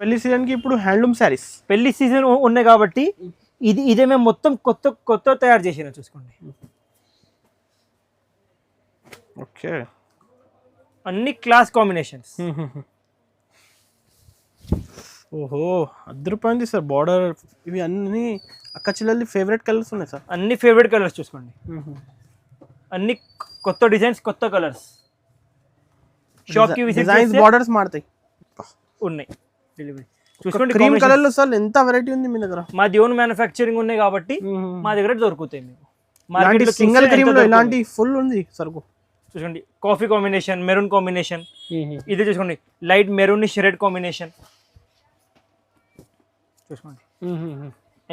పెళ్లి సీజన్ కి ఇప్పుడు హ్యాండ్లూమ్ శారీస్. పెళ్లి సీజన్ ఉన్నాయి కాబట్టి ఇదే మేము మొత్తం కొత్త తయారు చేసినా చూసుకోండి. ఓకే, అన్ని క్లాస్ కాంబినేషన్స్. ఓహో, అద్దరిపోయింది సార్ బార్డర్. ఇవి అన్ని అక్క చెల్లెల్ని ఫేవరెట్ కలర్స్ ఉన్నాయి సార్. అన్ని ఫేవరెట్ కలర్స్ చూసుకోండి. అన్ని కొత్త డిజైన్స్, కొత్త కలర్స్. షాప్ కి విజిట్ డిజైన్స్ బార్డర్స్ మారుతాయి ఉన్నాయి. డెలివరీ చూసుకోండి. క్రీమ్ కలర్ లో సార్ ఎంత వెరైటీ ఉంది మీ దగ్గర. మాది ఓన్ మ్యానుఫ్యాక్చరింగ్ ఉన్నాయి కాబట్టి మా దగ్గర దొరుకుతాయి మీకు. మార్కెట్ సింగిల్ క్రీమ్ లో ఇలాంటి ఫుల్ ఉంది సరుకు. చూసుకోండి, కాఫీ కాంబినేషన్, మెరూన్ కాంబినేషన్. ఇది చూసుకోండి, లైట్ మెరూన్ రెడ్ కాంబినేషన్. చూసుకోండి,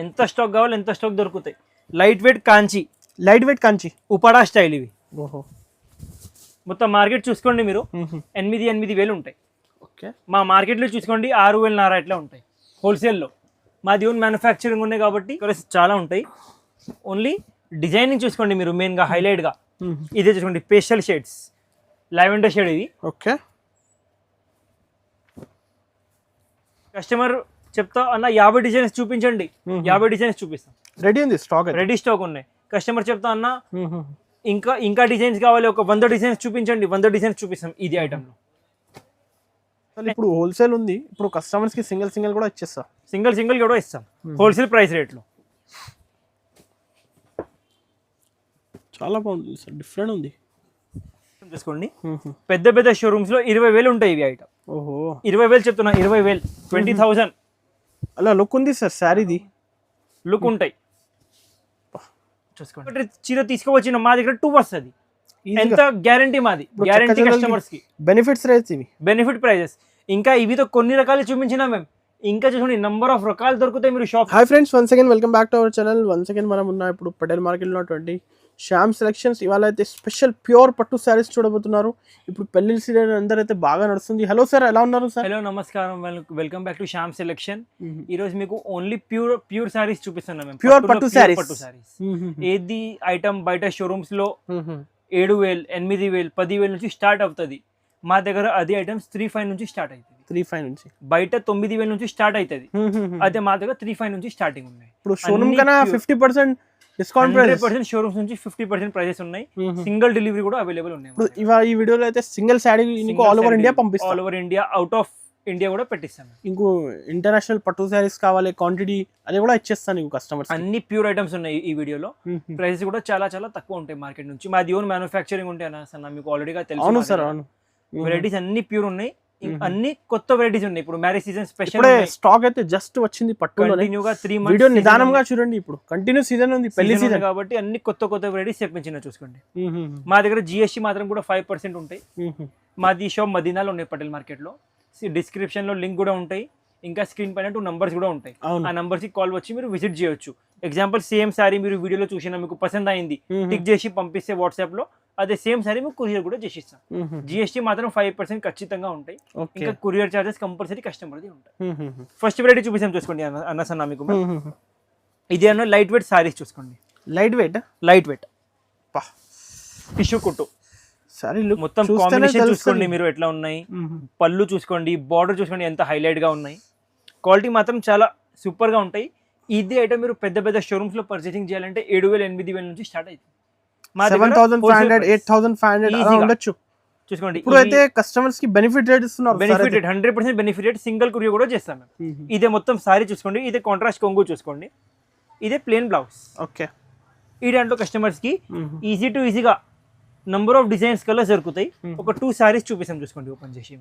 ఎంత స్టాక్ కావాలి ఎంత స్టాక్ దొరుకుతాయి. లైట్ వెయిట్ కాంచి ఉపాడా స్టైల్ ఇవి. ఓహో, మొత్తం మార్కెట్ చూసుకోండి మీరు 8,000 ఉంటాయి. ఓకే, మా మార్కెట్లో చూసుకోండి 6,000 ఇట్లా ఉంటాయి హోల్సేల్లో. మాది ఓన్ మ్యానుఫ్యాక్చరింగ్ ఉన్నాయి కాబట్టి చాలా ఉంటాయి. ఓన్లీ డిజైనింగ్ చూసుకోండి మీరు మెయిన్గా హైలైట్గా. ఇదే చూసుకోండి, పేస్టల్ షేడ్స్, లావెండర్ షేడ్ ఇది. ఓకే, కస్టమర్ చెప్తా అన్న 50 డిజైన్స్ చూపించండి, 50 డిజైన్స్ చూపిస్తాం. రెడీ ఉంది స్టాక్, రెడీ స్టాక్ ఉన్నాయి. కస్టమర్ చెప్తా అన్న ఇంకా డిజైన్స్ కావాలి, ఒక 100 డిజైన్స్ చూపించండి, 100 డిజైన్స్ చూపిస్తాం ఇది ఐటమ్ లో. ఇప్పుడు హోల్సేల్ ఉంది, ఇప్పుడు కస్టమర్స్ కి సింగిల్ కూడా ఇచ్చేస్తా. సింగిల్ కూడా ఇస్తాం హోల్సేల్ ప్రైస్ రేట్లో. చాలా బాగుంది సార్, డిఫరెంట్ ఉంది. చూసుకోండి, పెద్ద షోరూమ్స్ లో 20,000 ఉంటాయి ఇవి ఐటమ్. ఓహో, 20,000 చెప్తున్నా, 20,000 20,000 అలా లుక్ ఉంది సార్. శారీది లుక్ ఉంటాయి. చూసుకోండి, చీర తీసుకువచ్చిన మా దగ్గర 2 వస్తుంది. ఎంత గ్యారంటీ మాది, గ్యారంటీ కస్టమర్స్ కి. బెనిఫిట్స్ రేట్స్ ఇవి, బెనిఫిట్ ప్రైజెస్. ఇంకా ఇవితో కొన్ని రకాలు చూపించినా మేము, ఇంకా చూసుకోండి నంబర్ ఆఫ్ రకాలు దొరుకుతాయి మీరు shop. Hi friends, once again welcome back to our channel. Once again మనం ఉన్న ఇప్పుడు పటేల్ మార్కెట్లో ఉన్నటువంటి శ్యామ్ సెలెక్షన్స్. ఇవాళ అయితే స్పెషల్ ప్యూర్ పట్టు శారీస్ చూడబోతున్నారు. ఇప్పుడు పెళ్లి సీజన్ అందరైతే బాగా నడుస్తుంది. హలో సార్, ఎలా ఉన్నారు సార్? హలో, నమస్కారం, welcome back to Shyam selection. ఈ రోజు మీకు ఓన్లీ ప్యూర్ శారీస్ చూపిస్తున్నాం మేము. ప్యూర్ పట్టు శారీస్. ఏది ఐటమ్ బయట షోరూమ్స్ లో 7,000 8,000 10,000 నుంచి స్టార్ట్ అవుతుంది. మా దగ్గర అది ఐటమ్స్ 3,500 నుంచి స్టార్ట్ అవుతుంది. 3,500 నుంచి బయట 9,000 నుంచి స్టార్ట్ అవుతుంది. అదే మా దగ్గర 3,500 నుంచి స్టార్టింగ్ ఉన్నాయి. ఇప్పుడు షోరూమ్ కన్నా 50% డిస్కౌంట్, 100% షోరూమ్స్ నుంచి 50% ప్రైజెస్ ఉన్నాయి. సింగిల్ డెలివరీ కూడా అవైలబుల్ ఉన్నాయి. ఇప్పుడు ఇవాళ ఈ వీడియోలో అయితే single sari all over India పంపిస్తాం. All over India, out of India కూడా పెట్టిస్తాను. ఇంకో ఇంటర్నేషనల్ పట్టు శారీస్ కావాలి క్వాంటిటీ, అది కూడా ఇచ్చేస్తాను నీకు కస్టమర్స్. అన్ని ప్యూర్ ఐటమ్స్ ఉన్నాయి ఈ వీడియోలో. ప్రైసెస్ కూడా చాలా తక్కువ ఉంటాయి మార్కెట్ నుంచి. మాది ఓన్ మ్యానుఫ్యాక్చరింగ్ ఉంటాయి అన్న, మీకు ఆల్రెడీగా తెలుసు. అవును సార్, అవును. వెరైటీస్ అన్ని ప్యూర్ ఉన్నాయి, అన్ని కొత్త వెరైటీస్ ఉన్నాయి. ఇప్పుడు మ్యారేజ్ సీజన్ స్పెషల్ స్టాక్ అయితే జస్ట్ వచ్చింది పట్టులో. కంటిన్యూగా 3 months వీడియో నిదానంగా చూడండి. ఇప్పుడు కంటిన్యూ సీజన్ ఉంది, పెళ్లి సీజన్ కాబట్టి అన్ని కొత్త వెరైటీస్ తెప్పించిన చూసుకోండి. మా దగ్గర GST మాత్రం కూడా 5% ఉంటాయి. మాది షాప్ మదీనాలో ఉన్నాయి పటేల్ మార్కెట్ లో. డిస్క్రిప్షన్ లో లింక్ కూడా ఉంటాయి. ఇంకా స్క్రీన్ పైన 2 నంబర్స్ కూడా ఉంటాయి. ఆ నంబర్స్ కి కాల్ వచ్చి మీరు విజిట్ చేయొచ్చు. ఎగ్జాంపుల్, సేమ్ సారీ మీరు వీడియోలో చూసినా మీకు పసంద్ అయింది, టిక్ చేసి పంపిస్తే వాట్సాప్ లో, అదే సేమ్ సారీ మీకు కొరియర్ కూడా చేసిస్తాం. GST మాత్రం 5% ఖచ్చితంగా ఉంటాయి. ఇంకా కొరియర్ చార్జెస్ కంపల్సరీ కస్టమర్ది ఉంటాయి. ఫస్ట్ వెరైటీ చూపిస్తాం చూసుకోండి అన్న మీకు. ఇది అన్న లైట్ వెయిట్ సారీస్ చూసుకోండి. లైట్ వెయిట్ టిష్యూ కుట్టు సారీ. మొత్తం కాంబినేషన్ చూసుకోండి మీరు ఎట్లా ఉన్నాయి. పళ్ళు చూసుకోండి, బార్డర్ చూసుకోండి ఎంత హైలైట్ గా ఉన్నాయి. క్వాలిటీ మాత్రం చాలా సూపర్ గా ఉంటాయి. ఇది ఐటమ్ మీరు పెద్ద షోరూమ్స్ లో పర్చేసింగ్ చేయాలంటే 7,000 8,000 నుంచి స్టార్ట్ అవుతుంది. 7,500 8,500 అలా ఉండొచ్చు. చూసుకోండి, ఇప్పుడు అయితే కస్టమర్స్ కి బెనిఫిట్ రేట్ ఇస్తున్నారు. Benefit rate 100% benefit rate. Single courier కూడా చేస్తాం మేము. ఇదే మొత్తం సారీ చూసుకోండి. ఇదే కాంట్రాస్ట్ కొంగు చూసుకోండి. ఇదే ప్లేన్ బ్లౌజ్. ఓకే, ఈ దాంట్లో కస్టమర్స్ కి ఈజీగా నంబర్ ఆఫ్ డిజైన్స్ కలర్స్ దొరుకుతాయి. ఒక 2 సారీస్ చూపిస్తాం చూసుకోండి ఓపెన్ చేసి.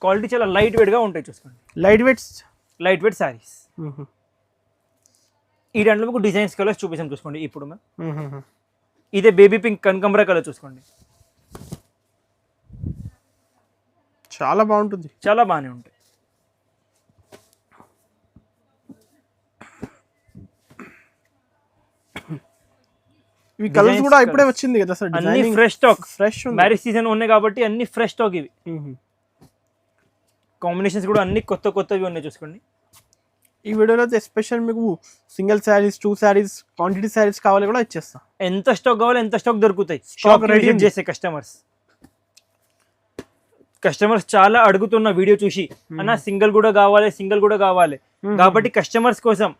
క్వాలిటీ చాలా లైట్ వెయిట్ గా ఉంటాయి చూసుకోండి. Light weight saris. ఈ దాంట్లో మీకు డిజైన్స్ కలర్స్ చూపిస్తాం చూసుకోండి. ఇప్పుడు మేము ఇదే బేబీ పింక్ కనకంబరా కలర్ చూసుకోండి. చాలా బాగుంటుంది, చాలా బాగానే ఉంటాయి. ఇవి కలర్స్ కూడా ఇప్పుడే వచ్చింది కదా సార్. అన్ని ఫ్రెష్ స్టాక్, మ్యారేజ్ సీజన్ ఉన్నాయి కాబట్టి అన్ని ఫ్రెష్ స్టాక్ ఇవి. కాంబినేషన్స్ కూడా అన్ని కొత్తవి ఉన్నాయి చూసుకోండి. ఈ వీడియోలో అయితే స్పెషల్ మీకు సింగిల్ శారీస్, 2 శారీస్, క్వాంటిటీ శారీస్ కావాలి కూడా ఇచ్చేస్తాం. ఎంత స్టాక్ కావాలి ఎంత స్టాక్ దొరుకుతాయి. స్టాక్ రెడీ చేసే కస్టమర్స్. కస్టమర్స్ చాలా అడుగుతున్న వీడియో చూసి అన్న సింగిల్ కూడా కావాలి కాబట్టి కస్టమర్స్ కోసం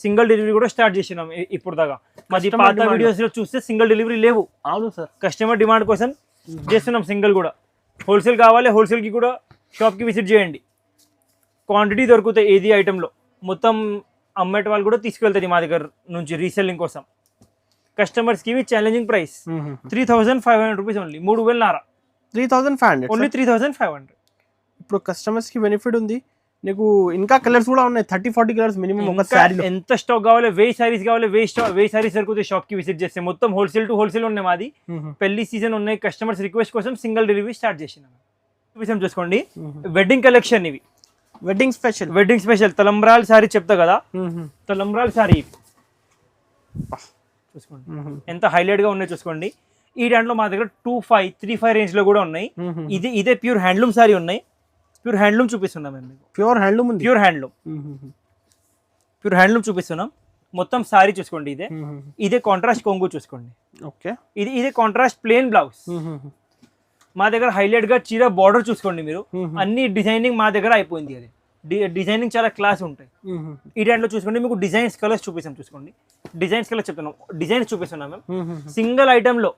సింగిల్ డెలివరీ కూడా స్టార్ట్ చేసినాం ఇప్పుడు దాకా. మాది పాత వీడియోస్ లో చూస్తే సింగిల్ డెలివరీ లేవు. అవును సార్. కస్టమర్ డిమాండ్ కోసం చేస్తున్నాం సింగిల్ కూడా. హోల్సేల్ కావాలి, హోల్సేల్ కి కూడా షాప్ కి విజిట్ చేయండి. క్వాంటిటీ దొరుకుతాయి ఏది ఐటెంలో. మొత్తం అమ్మేట వాళ్ళు కూడా తీసుకెళ్తుంది మా దగ్గర నుంచి రీసెల్లింగ్ కోసం. కస్టమర్స్ కి challenging price 3,500 rupees only. 3,500. 3,500 only 3,500. ఇప్పుడు కస్టమర్స్ కి బెనిఫిట్ ఉంది. నీకు ఇంకా కలర్స్ కూడా ఉన్నాయి, 30-40 కలర్స్ మినిమం ఒక శారీలో. ఎంత స్టాక్ కావాలి, 1000 సారీస్ కావాలి, 1000 సారీస్ దొరుకుతాయి షాప్ కి విజిట్ చేస్తే. మొత్తం హోల్సేల్ టు హోల్సేల్ ఉన్నాయి మాది. పెళ్లి సీజన్ ఉన్నాయి, కస్టమర్స్ రిక్వెస్ట్ కోసం సింగిల్ డెలివరీ స్టార్ట్ చేసినాం. విషయం చూసుకోండి, వెడ్డింగ్ కలెక్షన్ ఇవి. వెడ్డింగ్ స్పెషల్ తలంబ్రాల్ సారీ చెప్తా కదా, తలంబ్రాల్ సారీ చూసుకోండి ఎంత హైలైట్ గా ఉన్నాయి చూసుకోండి. ఈ దాంట్లో మా దగ్గర 2,535 రేంజ్ లో కూడా ఉన్నాయి. ఇదే ప్యూర్ హ్యాండ్లూమ్ సారీ ఉన్నాయి. ప్యూర్ హ్యాండ్లూమ్ చూపిస్తున్నాం మేము. ప్యూర్ హ్యాండ్లూమ్ చూపిస్తున్నాం. మొత్తం సారీ చూసుకోండి. ఇదే కాంట్రాస్ట్ కొంగు చూసుకోండి. ఓకే, ఇదే కాంట్రాస్ట్ ప్లేన్ బ్లౌజ్. మా దగ్గర హైలైట్ గా చీర బార్డర్ చూసుకోండి మీరు. అన్ని డిజైనింగ్ మా దగ్గర అయిపోయింది. అది డిజైనింగ్ చాలా క్లాస్ ఉంటాయి. ఈ దాంట్లో చూసుకోండి, మీకు డిజైన్స్ కలర్స్ చూపిస్తాం. చూసుకోండి డిజైన్స్ కలర్స్ చెప్తున్నాం, డిజైన్స్ చూపిస్తున్నాం మేము. సింగిల్ ఐటమ్ లో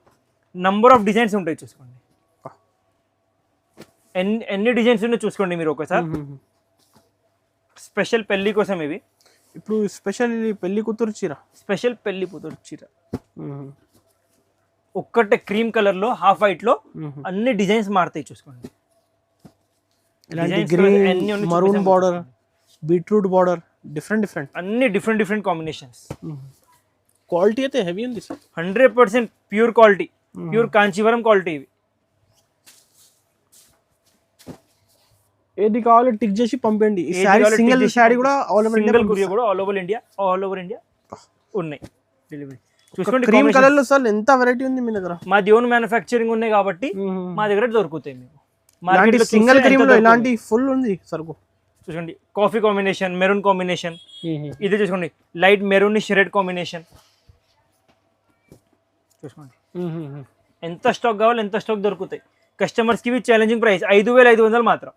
నంబర్ ఆఫ్ డిజైన్స్ ఉంటాయి చూసుకోండి. ఎన్ని డిజైన్స్ ఉన్నాయో చూసుకోండి మీరు ఒకసారి. స్పెషల్ పెళ్లి కోసం ఇవి. ఇప్పుడు స్పెషల్ పెళ్లి కూతురు చీర ఒక్కటే క్రీమ్ కలర్ లో హాఫ్ వైట్ లో అన్ని డిజైన్స్ మారుతాయి చూసుకోండి. Maroon border, beetroot border, different అన్ని డిఫరెంట్ కాంబినేషన్స్. క్వాలిటీ అయితే హెవీ ఉంది sir. 100% pure quality, pure Kanjeevaram quality ఇవి. ఏది కావాలో టిక్ చేసి పంపండి. ఈ సారీ సింగిల్ సారీ కూడా ఆల్ ఓవర్ ఇండియా ఉన్నాయి డెలివరీ. చూసుకోండి క్రీమ్ కలర్ లో సార్ ఎంత వెరైటీ ఉంది మీ దగ్గర. మాది ఓన్ మ్యానుఫ్యాక్చరింగ్ ఉన్నాయి కాబట్టి మా దగ్గర దొరుకుతాయి మీకు. సింగిల్ క్రీమ్ లో ఇలాంటి ఫుల్ ఉంది సరుకు. చూసుకోండి కాఫీ కాంబినేషన్, మెరూన్ కాంబినేషన్. ఇది చూసుకోండి లైట్ మెరూన్ రెడ్ కాంబినేషన్. చూసుకోండి ఎంత స్టాక్ కావాలి ఎంత స్టాక్ దొరుకుతాయి. కస్టమర్స్ కి ఛాలెంజింగ్ ప్రైస్ 5,500 మాత్రం.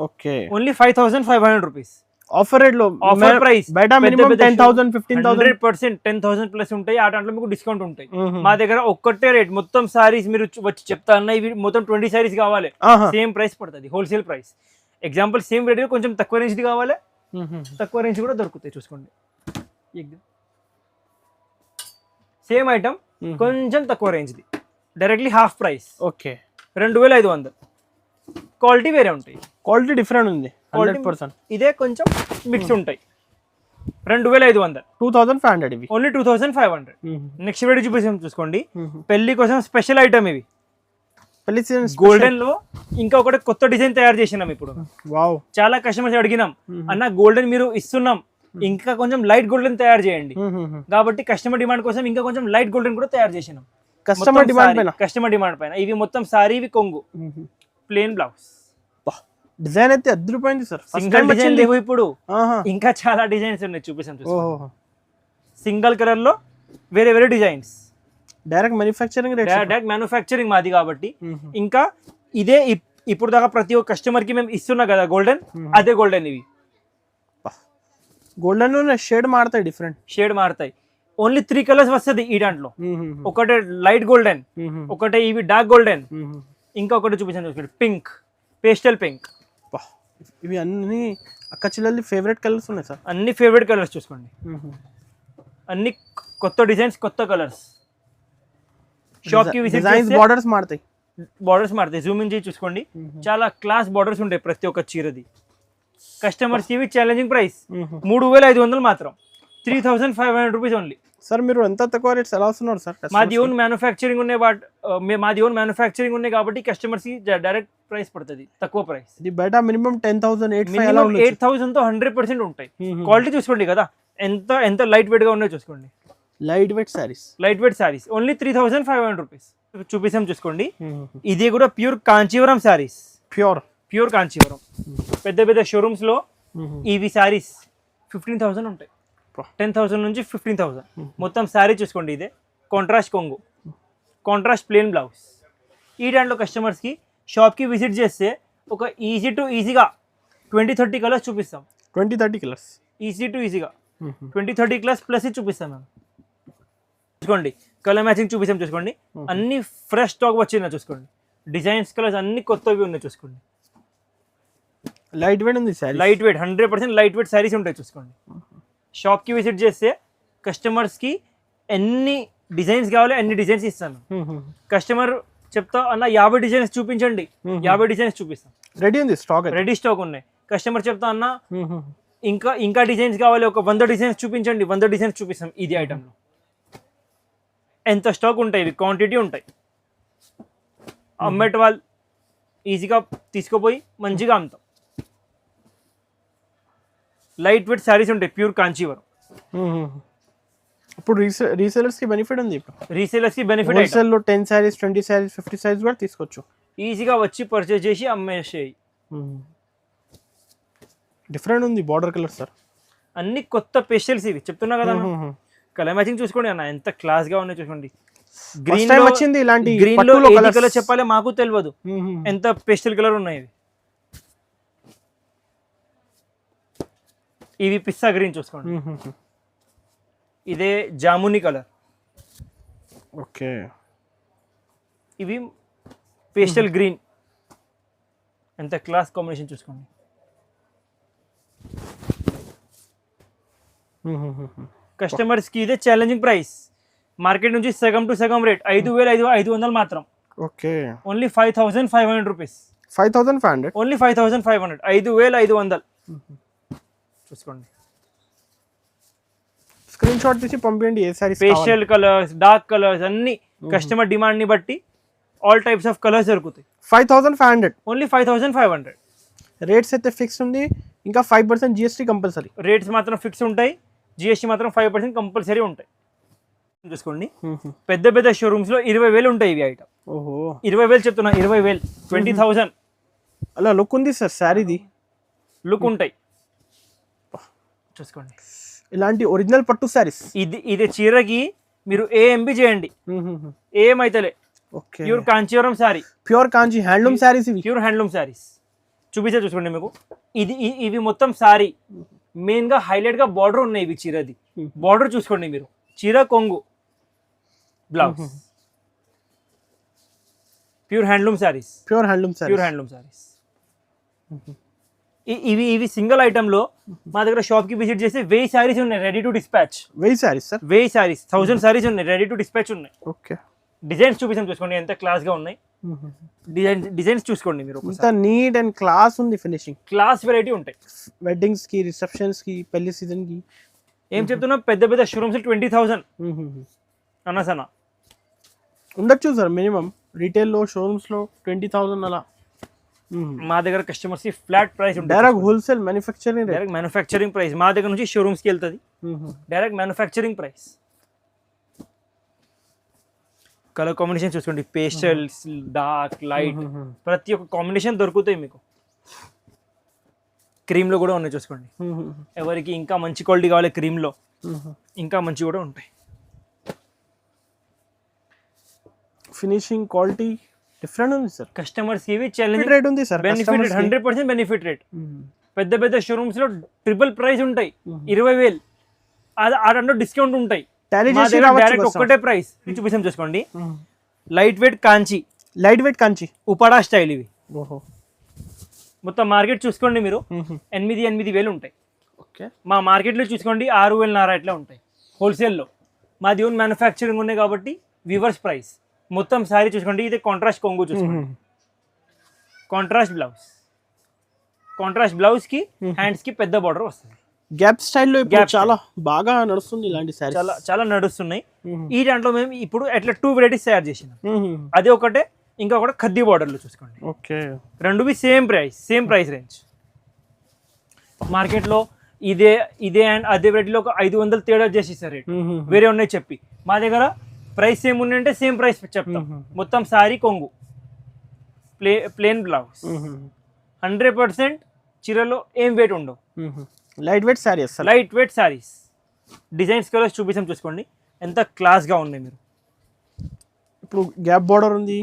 Okay, only 5,500 rupees offer rate లో. ఆఫర్ ప్రైస్ బయట మినిమం 10,000 15,000 100% 10,000 ప్లస్ ఉంటాయి. ఆ దాంట్లో మీకు డిస్కౌంట్ ఉంటాయి. మా దగ్గర ఒక్కటే రేట్. మొత్తం సారీస్ మీరు వచ్చి చెప్తా అన్న ఇవి మొత్తం 20 సారీస్ కావాలి, సేమ్ ప్రైస్ పడుతుంది, wholesale price. Example same rate కొంచెం తక్కువ రేంజ్ కావాలి, తక్కువ రేంజ్ కూడా దొరుకుతాయి. చూసుకోండి సేమ్ ఐటమ్ కొంచెం తక్కువ రేంజ్ది, directly half price. Okay, 2,500. Quality వేరే ఉంటాయి, క్వాలిటీ డిఫరెంట్ ఉంది 100%. ఇదే కొంచెం మిక్స్ ఉంటాయి. 2,500. 2,500 ఇవి ఓన్లీ 2,500. నెక్స్ట్ వీడియో చూపిస్తాం చూసుకోండి. పెళ్లి కోసం స్పెషల్ ఐటమ్ ఇవి. పెళ్లి గోల్డెన్ లో ఇంకా ఒకటి కొత్త డిజైన్ తయారు చేసినాం ఇప్పుడు. వావ్, చాలా కస్టమర్స్ అడిగినాం అన్న గోల్డెన్ మీరు ఇస్తున్నాం, ఇంకా కొంచెం లైట్ గోల్డెన్ తయారు చేయండి. కాబట్టి కస్టమర్ డిమాండ్ కోసం ఇంకా కొంచెం లైట్ గోల్డెన్ కూడా తయారు చేసినాం. కస్టమర్ డిమాండ్ పైన ఇవి మొత్తం సారీ, ఇవి కొంగు, ప్లేన్ బ్లౌజ్. డిజైన్ అయితే అద్భుతమైంది సార్. సింగిల్ డిజైన్ లేవు ఇప్పుడు, ఇంకా చాలా డిజైన్స్ ఉన్నాయి చూపిస్తాను. సింగిల్ కలర్ లో వేరే డిజైన్స్. డైరెక్ట్ మ్యానుఫ్యాక్చరింగ్ మాది కాబట్టి. ఇంకా ఇదే ఇప్పుడు దాకా ప్రతి ఒక్క కస్టమర్ కి మేము ఇస్తున్నా కదా గోల్డెన్, అదే గోల్డెన్. ఇవి గోల్డెన్ లో షేడ్ మారుతాయి. ఓన్లీ 3 కలర్స్ వస్తుంది ఈ దాంట్లో. ఒకటే లైట్ గోల్డెన్, ఒకటే ఇవి డార్క్ గోల్డెన్, ఇంకా ఒకటి చూపించాను చూసుకోండి పింక్, పేస్టల్ పింక్. ఇవి అన్ని అక్క చెల్లెలి ఫేవరెట్ కలర్స్ ఉన్నాయి సార్. అన్ని ఫేవరెట్ కలర్స్ చూసుకోండి. అన్ని కొత్త డిజైన్స్, కొత్త కలర్స్. షాప్ కి విజిట్ చేస్తే బార్డర్స్ మారుతాయి. జూమ్ ఇన్ చేసి చూసుకోండి, చాలా క్లాస్ బార్డర్స్ ఉంటాయి ప్రతి ఒక్క చీరది. కస్టమర్స్ కి ఛాలెంజింగ్ ప్రైస్ 3,500 మాత్రం. 3,500 రూపీస్ ఓన్లీ. సార్ మీరు ఎంత తక్కువ రేట్స్ ఎలా వస్తున్నారు సార్? మాది ఓన్ మ్యానుఫ్యాక్చరింగ్ ఉన్నాయి కాబట్టి కస్టమర్స్ కి డైరెక్ట్ ప్రైస్ పడుతుంది, తక్కువ ప్రైస్. ఇది బయట మినిమం 10,000 8,000 తో 100% ఉంటాయి. క్వాలిటీ చూసుకోండి కదా ఎంత లైట్ వెయిట్ గా ఉన్నాయో చూసుకోండి. Light weight saris only 3,500 rupees. చూపిస్తాం చూసుకోండి. ఇది కూడా ప్యూర్ కాంచీవరం సారీస్. ప్యూర్ కాంచీవరం. పెద్ద షోరూమ్స్ లో ఇవి సారీస్ 15,000 ఉంటాయి. 10,000 నుంచి 15,000. మొత్తం శారీ చూసుకోండి. ఇదే కాంట్రాస్ట్ కొంగు, కాంట్రాస్ట్ ప్లేన్ బ్లౌజ్. ఈ దాంట్లో కస్టమర్స్కి షాప్కి విజిట్ చేస్తే ఒక ఈజీగా 20-30 కలర్స్ చూపిస్తాం. 20-30 కలర్స్ ఈజీగా 20-30 కలర్స్ ప్లస్ ఇది చూపిస్తాం మేము. చూసుకోండి కలర్ మ్యాచింగ్ చూపిస్తాం. చూసుకోండి అన్ని ఫ్రెష్ స్టాక్ వచ్చిందా చూసుకోండి. డిజైన్స్ కలర్స్ అన్ని కొత్తవి ఉన్నాయి చూసుకోండి. లైట్ వెయిట్ ఉంది sorry. Light weight 100% light weight saris ఉంటాయి చూసుకోండి. షాప్కి విజిట్ చేస్తే కస్టమర్స్కి ఎన్ని డిజైన్స్ కావాలి అన్ని డిజైన్స్ ఇస్తాను. కస్టమర్ చెప్తా అన్న 50 డిజైన్స్ చూపించండి, 50 డిజైన్స్ చూపిస్తాం. రెడీ ఉంది స్టాక్, రెడీ స్టాక్ ఉన్నాయి. కస్టమర్ చెప్తా అన్న ఇంకా డిజైన్స్ కావాలి, ఒక 100 డిజైన్స్ చూపించండి, 100 డిజైన్స్ చూపిస్తాం. ఇది ఐటెంలో ఎంత స్టాక్ ఉంటాయి, ఇవి క్వాంటిటీ ఉంటాయి. అమ్మేట వాళ్ళు ఈజీగా తీసుకుపోయి మంచిగా అమ్ముతాం. లైట్ వెయిట్ శారీస్ ఉంటాయి, ప్యూర్ కాంచీవరం. ఇప్పుడు రీసెలర్స్ కి బెనిఫిట్ ఉంది. రీసేలర్స్ కి బెనిఫిట్ హోల్సేల్ లో 10 సారీస్ 20 సారీస్ 50 సారీస్ కూడా తీసుకోవచ్చు. ఈజీగా వచ్చి పర్చేజ్ చేసి అమ్మేసేయి. డిఫరెంట్ ఉంది బార్డర్ కలర్ సార్, అన్ని కొత్త స్పెషల్స్ ఇవి చెప్తున్నా కదా. కలర్ మ్యాచింగ్ చూసుకోండి అన్న ఎంత క్లాస్ గా ఉన్నాయి చూసుకోండి. గ్రీన్ లో వచ్చింది ఇలాంటి గ్రీన్ లో ఏ కలర్ చెప్పాలి మాకు తెలియదు, ఎంత పేస్టల్ కలర్ ఉన్నాయి ఇవి. ఇవి పిస్తా గ్రీన్ చూసుకోండి. ఇదే జాముని కలర్. ఓకే, ఇవి పేస్టల్ గ్రీన్. ఎంత క్లాస్ కాంబినేషన్ చూసుకోండి. కస్టమర్స్ కి ఇదే ఛాలెంజింగ్ ప్రైస్. మార్కెట్ నుంచి సగం టు సగం రేట్ 5,500 మాత్రం. Okay, only 5,500 rupees. 5,500 ఓన్లీ 5,500 5,500 చూసుకోండి. స్క్రీన్ షాట్ తీసి పంపించండి ఏ saris. Pastel colours, dark colours అన్ని కస్టమర్ డిమాండ్ ని బట్టి ఆల్ టైప్స్ ఆఫ్ కలర్స్ దొరుకుతాయి. 5,500 ఓన్లీ 5,500. రేట్స్ అయితే ఫిక్స్ ఉంది, ఇంకా 5% GST కంపల్సరీ. రేట్స్ మాత్రం ఫిక్స్ ఉంటాయి, GST మాత్రం 5% కంపల్సరీ ఉంటాయి. చూసుకోండి పెద్ద పెద్ద షోరూమ్స్ లో 20,000 ఉంటాయి ఇవి ఐటమ్. ఓహో, 20,000 చెప్తున్నా, 20,000 20,000 అలా లుక్ ఉంది సార్ శారీది. లుక్ ఉంటాయి చూసుకోండి. ఇలాంటి ఒరిజినల్ పట్టు శారీస్. ఇది చీరకి మీరు AMB చేయండి, ఏమైతలే. Okay, pure Kanjeevaram sari, pure Kanchi handloom saris ఇవి. ప్యూర్ హ్యాండ్లూమ్ శారీస్ చూపించే చూసుకోండి మీకు. ఇవి మొత్తం శారీ మెయిన్ గా హైలైట్ గా బార్డర్ ఉన్నాయి ఇవి. చీరది బార్డర్ చూసుకోండి మీరు. చీర కొంగు blouse pure handloom saris. Pure handloom saris ఇవి సింగిల్ ఐటమ్ లో మా దగ్గర షాప్ కి విజిట్ చేస్తే 1000 శారీస్ ఉన్నాయి ready to dispatch. 1000 saris sir? 1000 saris 1000 saris ఉన్నాయి రెడీ టు డిస్పాచ్ ఉన్నాయి. ఓకే, డిజైన్స్ చూపిస్తాం చూసుకోండి ఎంత క్లాస్ గా ఉన్నాయి. డిజైన్స్ చూసుకోండి మీరు. ఇంత నీట్ అండ్ క్లాస్ ఉంది ఫినిషింగ్. క్లాస్ వెరైటీ ఉంటాయి వెడ్డింగ్స్ కి, రిసెప్షన్స్ కి, పెళ్లి సీజన్ కి. ఏం చెప్తున్నా పెద్ద పెద్ద షోరూమ్స్ 20,000 అన్నసన ఉండొచ్చు సార్ మినిమం. రీటైల్ లో షోరూమ్స్ లో 20,000 అలా. మా దగ్గర కస్టమర్స్ కి ఫ్లాట్ ప్రైస్ ఉంటుంది. Direct wholesale manufacturing, direct manufacturing price. మా దగ్గర నుంచి షోరూమ్స్ కి వెళ్తుంది direct manufacturing price. Colour combination చూసుకోండి, పేస్టల్స్, డార్క్, లైట్, ప్రతి ఒక్క కాంబినేషన్ దొరుకుతాయి మీకు. క్రీమ్ లో కూడా ఉన్నాయి చూసుకోండి. ఎవరికి ఇంకా మంచి క్వాలిటీ కావాలి క్రీమ్ లో ఇంకా మంచి కూడా ఉంటాయి. ఫినిషింగ్ క్వాలిటీ డిఫరెంట్ ఉంది సార్. కస్టమర్స్ కి ఛాలెంజ్ రేట్ ఉంది సార్. Benefit 100% benefit rate. పెద్ద పెద్ద షోరూమ్స్ లో ట్రిపుల్ ప్రైస్ ఉంటాయి, 20,000. అదంటే డిస్కౌంట్ ఉంటాయి. డైరెక్ట్ ఒక్కటే ప్రైస్ చూపిస్తాం చూసుకోండి. లైట్ వెయిట్ కాంచి ఉపాడా స్టైల్ ఇవి. మొత్తం మార్కెట్ చూసుకోండి మీరు 8,000 ఉంటాయి. ఓకే, మా మార్కెట్లో చూసుకోండి 6,500 ఇట్లా ఉంటాయి హోల్సేల్లో. మాది ఓన్ మ్యానుఫ్యాక్చరింగ్ ఉన్నాయి కాబట్టి వివర్స్ ప్రైస్. మొత్తం శారీ చూసుకోండి. ఇది కాంట్రాస్ట్ కొంగు చూసుకోండి, కాంట్రాస్ట్ బ్లౌజ్ కి హ్యాండ్స్ కి పెద్ద బార్డర్ వస్తుంది. గ్యాప్ స్టైల్లో చాలా బాగా నడుస్తుంది ఇలాంటి శారీ. చాలా నడుస్తున్నాయి. ఈ దాంట్లో మేము ఇప్పుడు అట్లా 2 వెరైటీస్ తయారు చేసినాం. అది ఒకటే, ఇంకొకటి ఖద్దీ బార్డర్లు చూసుకోండి. ఓకే, రెండువి సేమ్ ప్రైస్ రేంజ్. మార్కెట్లో ఇదే అండ్ అదే వెరైటీలో ఒక 500 తేడా చేసి ఇస్తారు రేట్. వేరే ఉన్నాయి చెప్పి మా దగ్గర ప్రైస్ సేమ్ ఉన్నాయంటే సేమ్ ప్రైస్ చెప్తాం. మొత్తం శారీ కొంగు, ప్లేన్ బ్లౌజ్, 100% చీరలో ఏం వెయిట్ ఉండవు. Light weight saris. Designs colours చూపిస్తాం చూసుకోండి ఎంత క్లాస్ గా ఉన్నాయి మీరు. ఇప్పుడు గ్యాప్ బార్డర్ ఉంది,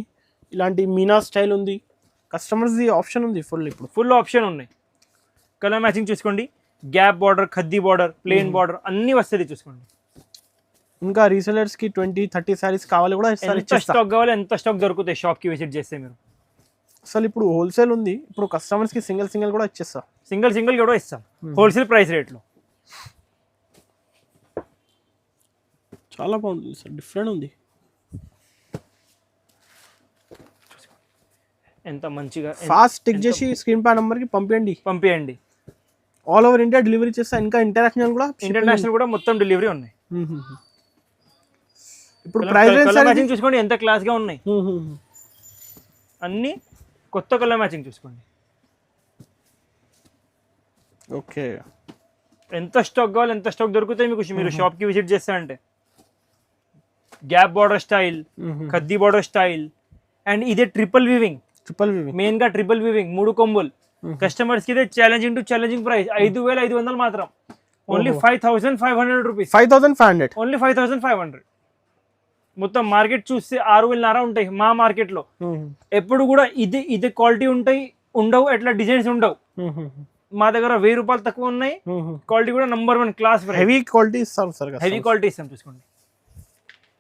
ఇలాంటి మీనా స్టైల్ ఉంది, కస్టమర్స్ ది ఆప్షన్ ఉంది ఫుల్ ఇప్పుడు. ఫుల్ ఆప్షన్ ఉన్నాయి. కలర్ మ్యాచింగ్ చూసుకోండి, గ్యాప్ బార్డర్, ఖద్దీ బార్డర్, ప్లెయిన్ బార్డర్ అన్ని వస్తుంది చూసుకోండి. ఇంకా రీసెలర్స్ కి 20-30 సారీస్ కావాలి కూడా ఎంత స్టాక్ కావాలి ఎంత స్టాక్ దొరుకుతాయి షాప్ కి విజిట్ చేస్తే మీరు. అసలు ఇప్పుడు హోల్సేల్ ఉంది, ఇప్పుడు కస్టమర్స్ కి సింగిల్ కూడా ఇచ్చేస్తా. సింగిల్ కూడా ఇస్తాం హోల్సేల్ ప్రైస్ రేట్లో. చాలా బాగుంది సార్, డిఫరెంట్ ఉంది. ఎంత మంచిగా ఫాస్ట్ టిక్ చేసి స్క్రీన్ పై నంబర్ కి పంపించండి. ఆల్ ఓవర్ ఇండియా డెలివరీ చేస్తా. ఇంకా ఇంటర్నేషనల్ కూడా మొత్తం డెలివరీ ఉన్నాయి. ఇప్పుడు ప్రైస్ చూసుకోండి ఎంత క్లాస్ గా ఉన్నాయి. అన్ని కొత్త కలర్ మ్యాచింగ్ చూసుకోండి. ఓకే, ఎంత స్టాక్ కావాలి ఎంత స్టాక్ దొరుకుతాయి మీకు మీరు షాప్ కి విజిట్ చేస్తా అంటే. గ్యాప్ బార్డర్ స్టైల్, ఖద్దీ బార్డర్ స్టైల్, అండ్ ఇదే ట్రిపుల్ వీవింగ్ మెయిన్ గా ట్రిపుల్ వీవింగ్ 3 కొమ్ములు. కస్టమర్స్ కి ఇదే ఛాలెంజింగ్ ప్రైస్ 5,500 మాత్రం. Only 5,500 rupees. 5,500 ఓన్లీ 5,500. మొత్తం మార్కెట్ చూస్తే 6,000 ఉంటాయి మా మార్కెట్ లో. ఎప్పుడు కూడా ఇది క్వాలిటీ ఉండవు, ఎట్లా డిజైన్స్ ఉండవు. మా దగ్గర 1,000 రూపాయలు తక్కువ ఉన్నాయి. క్వాలిటీ కూడా నంబర్ 1 క్లాస్. హెవీ క్వాలిటీ ఇస్తాం సార్, హెవీ క్వాలిటీ ఇస్తాం చూసుకోండి.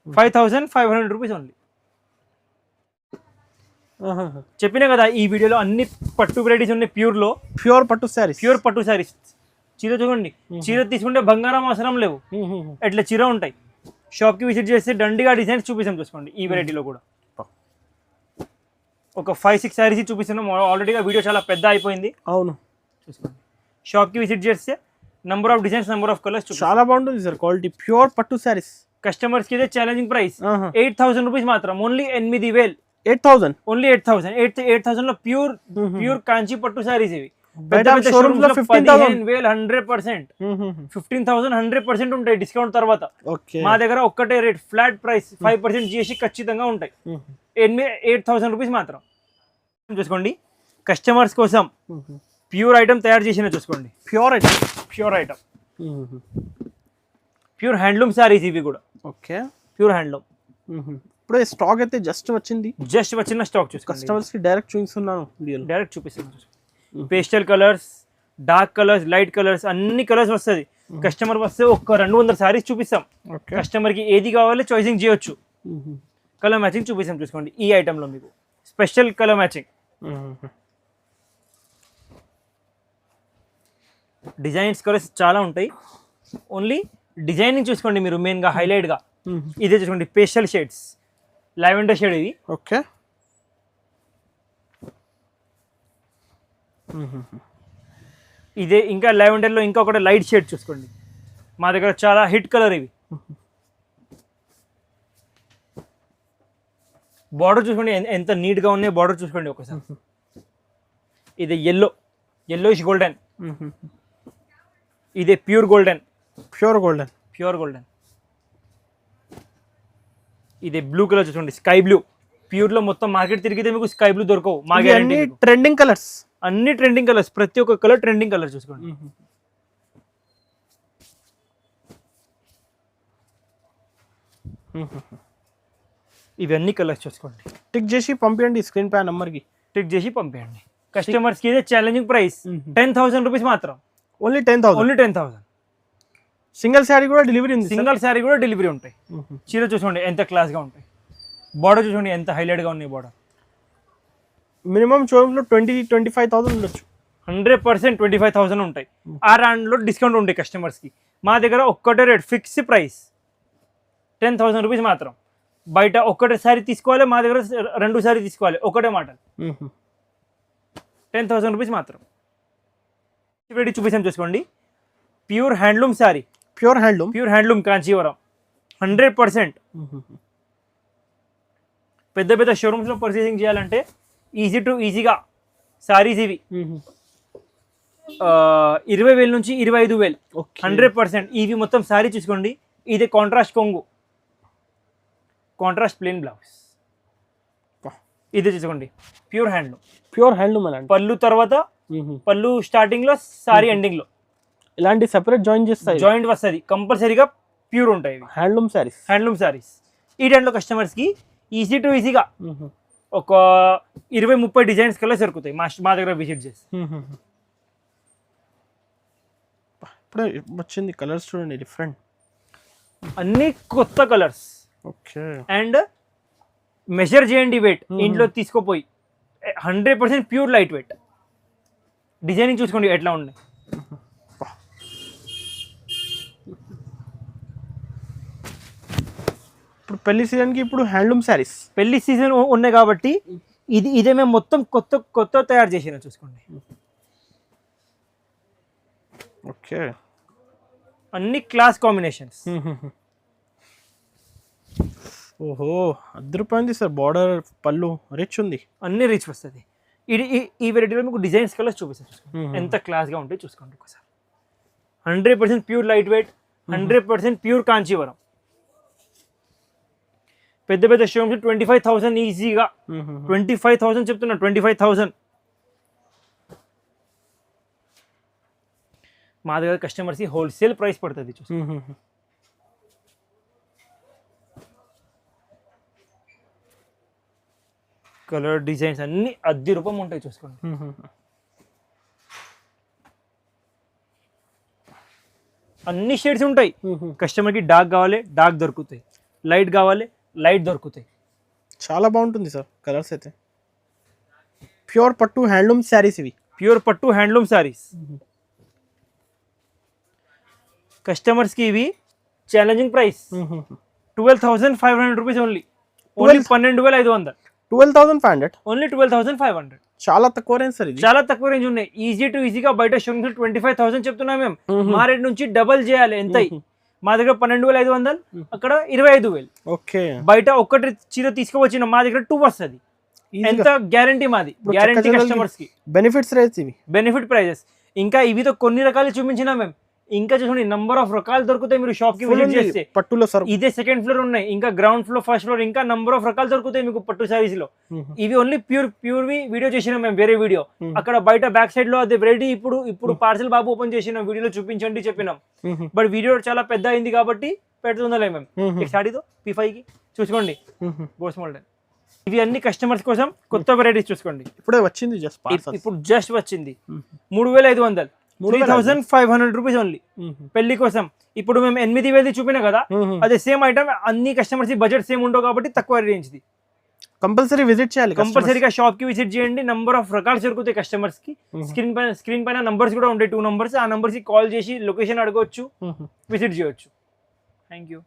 5,500 రూపీస్ ఓన్లీ. చెప్పినా కదా ఈ వీడియోలో అన్ని పట్టు వెరైటీస్ ఉన్నాయి. ప్యూర్ పట్టు శారీస్. చీర చూడండి, చీర తీసుకుంటే బంగారం అవసరం లేవు, ఎట్లా చీర ఉంటాయి. షాప్ కి విజిట్ చేస్తే దండిగా డిజైన్స్ చూపిస్తాం చూసుకోండి. ఈ వెరైటీలో కూడా ఒక 5-6 శారీస్ చూపిస్తున్నాం. ఆల్రెడీగా వీడియో చాలా పెద్ద అయిపోయింది. అవును, చూసుకోండి. షాప్ కి విజిట్ చేస్తే number of designs, number of colours చాలా బాగుంటుంది సార్. క్వాలిటీ ప్యూర్ పట్టు శారీస్. కస్టమర్స్ కి ఇదే ఛాలెంజింగ్ ప్రైస్ 8,000 రూపీస్ మాత్రం. ఓన్లీ 8,000. 8,000 ఓన్లీ 8,000 లో ప్యూర్ కాంచి పట్టు సారీస్ ఇవి. 15,000 100%, 15,000 100% ఉంటాయి డిస్కౌంట్ తర్వాత. మా దగ్గర ఒక్కటే రేట్, ఫ్లాట్ ప్రైస్, 5% జిఎస్టీ ఖచ్చితంగా ఉంటాయి. 8,000 రూపీస్ మాత్రం. చూసుకోండి, కస్టమర్స్ కోసం ప్యూర్ ఐటమ్ తయారు చేసిన చూసుకోండి. Pure item pure handloom saris ఇవి కూడా. Okay, pure handloom. ఇప్పుడు స్టాక్ అయితే జస్ట్ వచ్చిన స్టాక్ చూసుకోండి. కస్టమర్స్ కి డైరెక్ట్ చూపిస్తున్నాను. Pastel colours, dark colours, light colours, అన్ని కలర్స్ వస్తుంది. కస్టమర్ వస్తే ఒక 200 సారీస్ చూపిస్తాం. కస్టమర్ కి ఏది కావాలో చాయిసింగ్ చేయొచ్చు. కలర్ మ్యాచింగ్ చూపిస్తాం చూసుకోండి. ఈ ఐటమ్ లో మీకు special colour matching. Designs colours చాలా ఉంటాయి. ఓన్లీ డిజైనింగ్ చూసుకోండి మీరు మెయిన్ గా హైలైట్ గా. ఇదే చూసుకోండి, పేస్టల్ షేడ్స్, లావెండర్ షేడ్ ఇది. ఓకే, ఇదే ఇంకా లావెండర్ లో ఇంకొకటి లైట్ షేడ్ చూసుకోండి. మా దగ్గర చాలా హిట్ కలర్ ఇవి. బార్డర్ చూసుకోండి ఎంత నీట్ గా ఉన్నాయి. బార్డర్ చూసుకోండి ఒకసారి. ఇది yellowish గోల్డెన్. ఇదే ప్యూర్ గోల్డెన్. ఇది బ్లూ కలర్ చూసుకోండి, స్కై బ్లూ. ప్యూర్ లో మొత్తం మార్కెట్ తిరిగితే మీకు స్కై బ్లూ దొరకవు. మా గ్యారెంటీ. ట్రెండింగ్ కలర్స్, అన్ని ట్రెండింగ్ కలర్స్. ప్రతి ఒక్క కలర్ ట్రెండింగ్ కలర్ చూసుకోండి. ఇవన్నీ కలర్స్ చూసుకోండి. టిక్ చేసి పంపించండి స్క్రీన్ పై నంబర్ కి. కస్టమర్స్ కి ఇదే ఛాలెంజింగ్ ప్రైస్ 10,000 రూపీస్ మాత్రం. ఓన్లీ 10,000. సింగిల్ శారీ కూడా డెలివరీ ఉంటాయి. చీర చూసుకోండి ఎంత క్లాస్ గా ఉంటాయి. బార్డర్ చూసుకోండి ఎంత హైలైట్ గా ఉన్నాయి. బార్డర్ మినిమం షోరూమ్ లో 20-25,000 ఉండొచ్చు. 100% 25,000 ఉంటాయి. ఆ దాంట్లో డిస్కౌంట్ ఉంటాయి కస్టమర్స్ కి. మా దగ్గర ఒక్కటే రేట్, ఫిక్స్ ప్రైస్ 10,000 రూపీస్ మాత్రం. బయట ఒక్కటే సారీ తీసుకోవాలి, మా దగ్గర 2 సారీ తీసుకోవాలి. ఒకటే మాట, 10,000 రూపీస్ మాత్రం. చూపిస్తాం చూసుకోండి. Pure handloom sorry. Pure handloom Kanjeevaram 100%. పెద్ద షోరూమ్స్ లో పర్చేసింగ్ చేయాలంటే ఈజీగా సారీస్ ఇవి 20,000 నుంచి 25,000. 100%. ఇవి మొత్తం సారీ చూసుకోండి. ఇది కాంట్రాస్ట్ కొంగు, కాంట్రాస్ట్ ప్లెయిన్ బ్లౌజ్. ఇది చూసుకోండి, ప్యూర్ హ్యాండ్లూమ్. పళ్ళు తర్వాత పళ్ళు స్టార్టింగ్ లో, సారీ ఎండింగ్ లో ఇలాంటి సెపరేట్ జాయింట్ వస్తుంది. కంపల్సరీగా ప్యూర్ ఉంటాయి హ్యాండ్లూమ్ సారీస్. ఈ టైంలో కస్టమర్స్ కి ఈజీగా ఒక 20-30 డిజైన్స్ కల్లా దొరుకుతాయి మా దగ్గర విజిట్ చేసి. ఇప్పుడే వచ్చింది కలర్స్ చూడండి డిఫరెంట్, అన్ని కొత్త కలర్స్. ఓకే. అండ్ మెజర్ చేయండి వెయిట్, ఇంట్లో తీసుకోపోయి 100% ప్యూర్ లైట్ వెయిట్. డిజైనింగ్ చూసుకోండి ఎట్లా ఉన్నాయి. ఇప్పుడు పెళ్లి సీజన్కి ఇప్పుడు హ్యాండ్లూమ్ శారీస్, పెళ్లి సీజన్ ఉన్నాయి కాబట్టి ఇదే మేము మొత్తం కొత్త తయారు చేసినా చూసుకోండి. ఓకే. అన్ని క్లాస్ కాంబినేషన్స్. ఓహో, అద్దరిపోయింది సార్. బార్డర్ పళ్ళు రిచ్ ఉంది, అన్ని రిచ్ వస్తుంది. ఈ వెరైటీలో మీకు డిజైన్స్ కలర్స్ చూపిస్తాను చూసుకోండి ఎంత క్లాస్గా ఉంటాయి చూసుకోండి ఒకసారి. 100% pure light weight, 100% pure Kanjeevaram. పెద్ద పెద్ద షోరూమ్స్ 25,000 ఈజీగా, 25,000 చెప్తున్నా, 25,000. మా దగ్గర కస్టమర్స్కి హోల్సేల్ ప్రైస్ పడుతుంది చూసి. కలర్ డిజైన్స్ అన్ని అద్దె రూపం ఉంటాయి చూసుకోండి. అన్ని షేడ్స్ ఉంటాయి. కస్టమర్కి డార్క్ కావాలి డార్క్ దొరుకుతాయి, లైట్ కావాలి లైట్ దొరుకుతాయి. చాలా బాగుంటుంది సార్ కలర్స్ అయితే. ప్యూర్ పట్టు హ్యాండ్లూమ్ శారీస్ ఇవి, ప్యూర్ పట్టు హ్యాండ్లూమ్ శారీస్. కస్టమర్స్కి ఇవి challenging price 12,500 rupees only. 12,500. 12,500, only 12,500. చాలా తక్కువ రేంజ్ సార్ ఇది. చాలా తక్కువ రేంజ్ ఉన్నాయి. ఈజీగా బయట షోరూమ్స్ 25,000 చెప్తున్నాం మేము. మా రేట్ నుంచి డబల్ చేయాలి. ఎంత? మా దగ్గర 12,500, అక్కడ 25,000. ఓకే. బయట ఒక్కటి చీర తీసుకువచ్చిన మా దగ్గర 2 వస్తుంది. ఎంత గ్యారంటీ మాది, గ్యారంటీ కస్టమర్స్ కి. బెనిఫిట్స్ రేట్స్ ఇవి, బెనిఫిట్ ప్రైజెస్. ఇంకా ఇవితో కొన్ని రకాలు చూపించినా మేము, ఇంకా చూడండి నంబర్ ఆఫ్ రకాలు దొరుకుతాయి. మీరు షాప్ కి విజిట్ చేస్తే పట్టులో సార్ ఇదే సెకండ్ ఫ్లోర్ ఉన్నాయి, ఇంకా గ్రౌండ్ ఫ్లోర్ ఫస్ట్ ఫ్లోర్ ఇంకా నంబర్ ఆఫ్ రకాలు దొరుకుతాయి మీకు పట్టు సారీస్ లో. ఇవి ఓన్లీ ప్యూర్ వి వీడియో చేసినాం మేము, వేరే వీడియో. అక్కడ బయట బ్యాక్ సైడ్ లో అదే వెరైటీ ఇప్పుడు పార్సల్ బాబు ఓపెన్ చేసిన వీడియోలో చూపించండి చెప్పినాం. బట్ వీడియో చాలా పెద్ద అయింది కాబట్టి పెడుతుందలే మేము. ఈ సాడీతో P5 కి చూసుకోండి బోస్ మోల్డెన్. ఇవి అన్ని కస్టమర్స్ కోసం కొత్త వెరైటీస్ చూసుకోండి. ఇప్పుడే వచ్చింది, ఇప్పుడు జస్ట్ వచ్చింది. 3,500, 3,500 రూపీస్ ఓన్లీ పెళ్లి కోసం. ఇప్పుడు మేము 8,000 చూపినా కదా, అదే సేమ్ ఐటమ్. అన్ని కస్టమర్స్ బడ్జెట్ సేమ్ ఉండవు కాబట్టి తక్కువ రేంజ్ ది. కంపల్సరీ విజిట్ చేయాలి, కంపల్సరీగా షాప్ కి విజిట్ చేయండి. నంబర్ ఆఫ్ రకాలు దొరుకుతాయి కస్టమర్స్ కి. స్క్రీన్ పైన నంబర్స్ కూడా ఉంటాయి, 2 నంబర్స్. ఆ నంబర్స్ కి కాల్ చేసి లొకేషన్ అడగవచ్చు, విజిట్ చేయొచ్చు. Thank you.